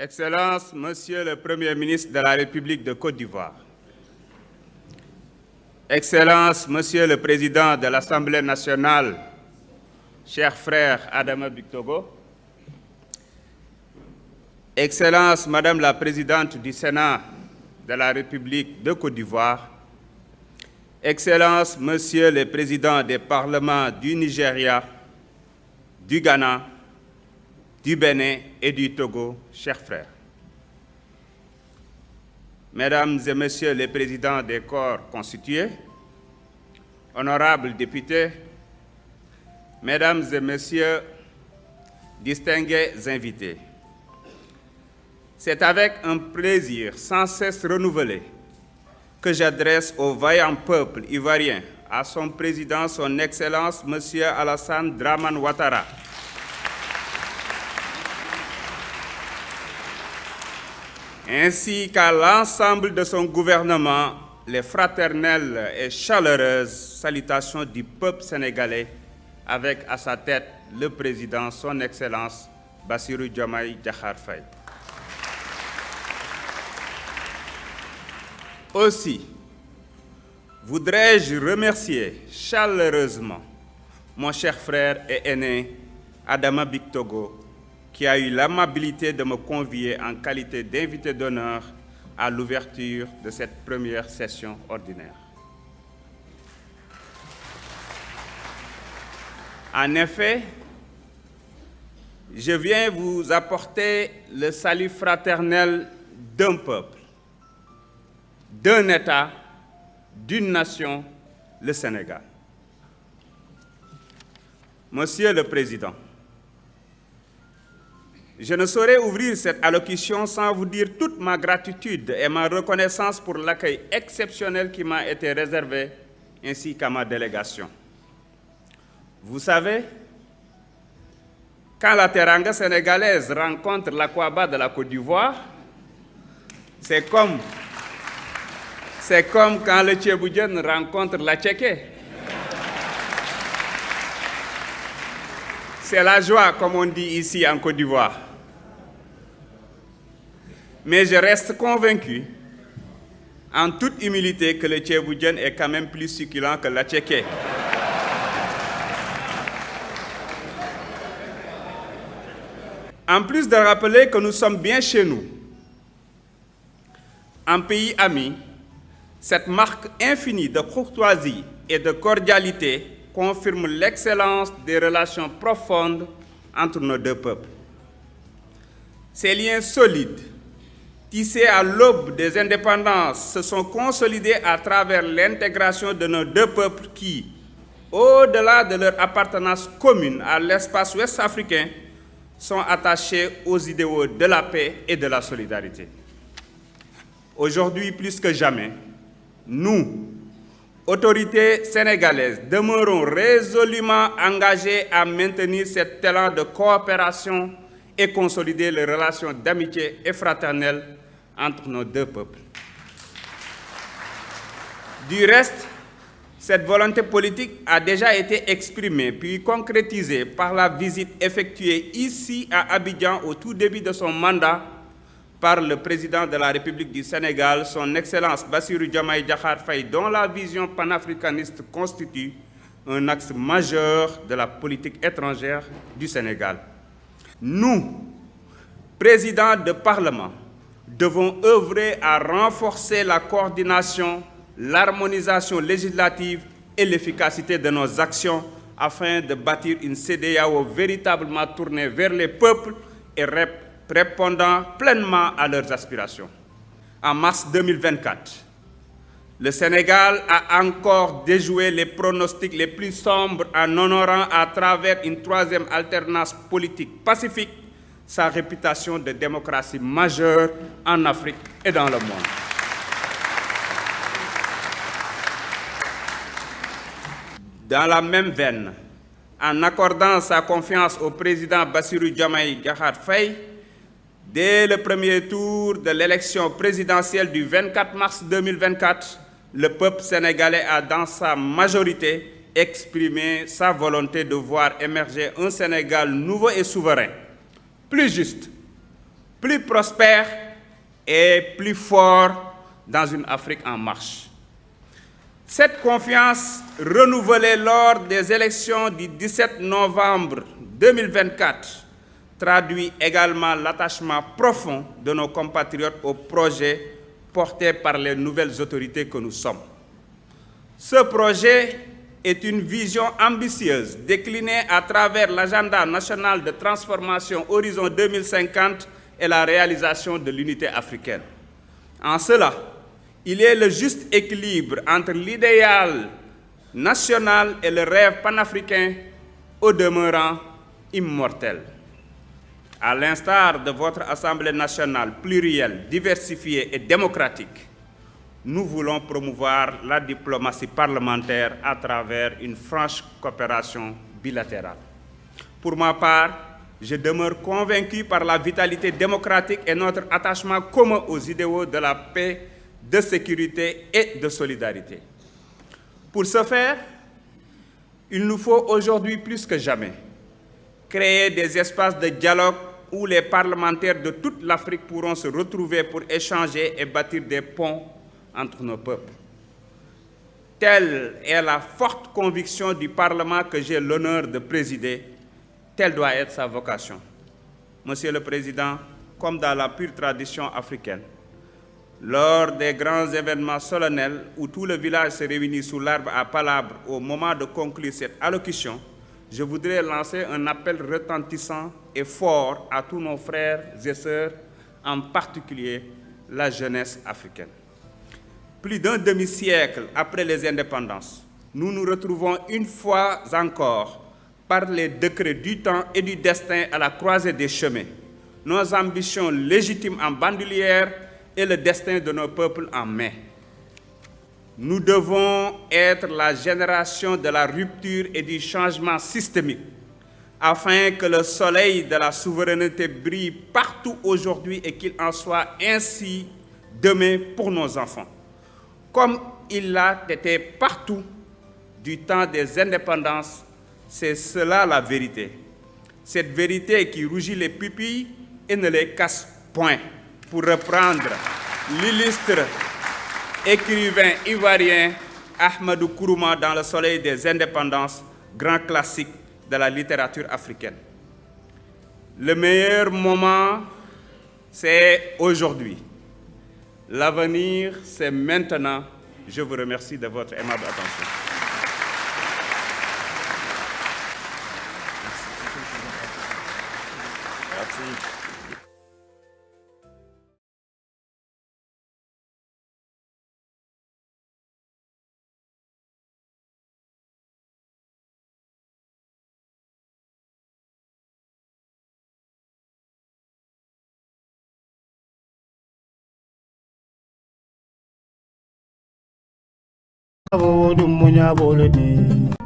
Excellences, Monsieur le Premier ministre de la République de Côte d'Ivoire, Excellences, Monsieur le Président de l'Assemblée nationale, cher frère Adama Bictogo, Excellences, Madame la Présidente du Sénat de la République de Côte d'Ivoire, Excellences, Monsieur le Président des parlements du Nigeria, du Ghana, du Bénin et du Togo, chers frères. Mesdames et Messieurs les présidents des corps constitués, honorables députés, Mesdames et Messieurs, distingués invités, c'est avec un plaisir sans cesse renouvelé que j'adresse au vaillant peuple ivoirien, à son président, son Excellence, M. Alassane Dramane Ouattara, ainsi qu'à l'ensemble de son gouvernement, les fraternelles et chaleureuses salutations du peuple sénégalais, avec à sa tête le président, son Excellence, Bassirou Diomaye Diakhar Faye. Aussi, voudrais-je remercier chaleureusement mon cher frère et aîné Adama Bictogo, qui a eu l'amabilité de me convier en qualité d'invité d'honneur à l'ouverture de cette première session ordinaire. En effet, je viens vous apporter le salut fraternel d'un peuple, d'un État, d'une nation, le Sénégal. Monsieur le Président, je ne saurais ouvrir cette allocution sans vous dire toute ma gratitude et ma reconnaissance pour l'accueil exceptionnel qui m'a été réservé, ainsi qu'à ma délégation. Vous savez, quand la Teranga sénégalaise rencontre l'Aquaba de la Côte d'Ivoire, c'est comme quand le Tchéboudienne rencontre la Tchéké. C'est la joie, comme on dit ici en Côte d'Ivoire. Mais je reste convaincu, en toute humilité, que le Tchéboudienne est quand même plus succulent que la Tchéké. En plus de rappeler que nous sommes bien chez nous, en pays ami, cette marque infinie de courtoisie et de cordialité confirme l'excellence des relations profondes entre nos deux peuples. Ces liens solides, tissés à l'aube des indépendances, se sont consolidés à travers l'intégration de nos deux peuples qui, au-delà de leur appartenance commune à l'espace ouest-africain, sont attachés aux idéaux de la paix et de la solidarité. Aujourd'hui, plus que jamais, nous, autorités sénégalaises, demeurons résolument engagés à maintenir cet élan de coopération et consolider les relations d'amitié et fraternelle entre nos deux peuples. Du reste, cette volonté politique a déjà été exprimée puis concrétisée par la visite effectuée ici à Abidjan au tout début de son mandat par le président de la République du Sénégal, son Excellence Bassirou Diomaye Diakhar Faye, dont la vision panafricaniste constitue un axe majeur de la politique étrangère du Sénégal. Nous, présidents de Parlement, devons œuvrer à renforcer la coordination, l'harmonisation législative et l'efficacité de nos actions afin de bâtir une CEDEAO véritablement tournée vers les peuples et répondant pleinement à leurs aspirations. En mars 2024, le Sénégal a encore déjoué les pronostics les plus sombres en honorant à travers une troisième alternance politique pacifique sa réputation de démocratie majeure en Afrique et dans le monde. Dans la même veine, en accordant sa confiance au président Bassirou Diomaye Diakhar Faye, dès le premier tour de l'élection présidentielle du 24 mars 2024, le peuple sénégalais a, dans sa majorité, exprimé sa volonté de voir émerger un Sénégal nouveau et souverain, plus juste, plus prospère et plus fort dans une Afrique en marche. Cette confiance renouvelée lors des élections du 17 novembre 2024 traduit également l'attachement profond de nos compatriotes au projet porté par les nouvelles autorités que nous sommes. Ce projet est une vision ambitieuse déclinée à travers l'agenda national de transformation Horizon 2050 et la réalisation de l'unité africaine. En cela, il est le juste équilibre entre l'idéal national et le rêve panafricain, au demeurant immortel. À l'instar de votre Assemblée nationale plurielle, diversifiée et démocratique, nous voulons promouvoir la diplomatie parlementaire à travers une franche coopération bilatérale. Pour ma part, je demeure convaincu par la vitalité démocratique et notre attachement commun aux idéaux de la paix, de sécurité et de solidarité. Pour ce faire, il nous faut aujourd'hui plus que jamais créer des espaces de dialogue où les parlementaires de toute l'Afrique pourront se retrouver pour échanger et bâtir des ponts entre nos peuples. Telle est la forte conviction du Parlement que j'ai l'honneur de présider. Telle doit être sa vocation. Monsieur le Président, comme dans la pure tradition africaine, lors des grands événements solennels où tout le village se réunit sous l'arbre à palabres au moment de conclure cette allocution, je voudrais lancer un appel retentissant et fort à tous nos frères et sœurs, en particulier la jeunesse africaine. Plus d'un demi-siècle après les indépendances, nous nous retrouvons une fois encore par les décrets du temps et du destin à la croisée des chemins, nos ambitions légitimes en bandoulière et le destin de nos peuples en main. Nous devons être la génération de la rupture et du changement systémique, afin que le soleil de la souveraineté brille partout aujourd'hui et qu'il en soit ainsi demain pour nos enfants, comme il l'a été partout du temps des indépendances. C'est cela la vérité. Cette vérité qui rougit les pupilles et ne les casse point, pour reprendre l'illustre écrivain ivoirien Ahmadou Kourouma dans Le Soleil des indépendances, grand classique de la littérature africaine. Le meilleur moment, c'est aujourd'hui. L'avenir, c'est maintenant. Je vous remercie de votre aimable attention. Merci. Munya boledi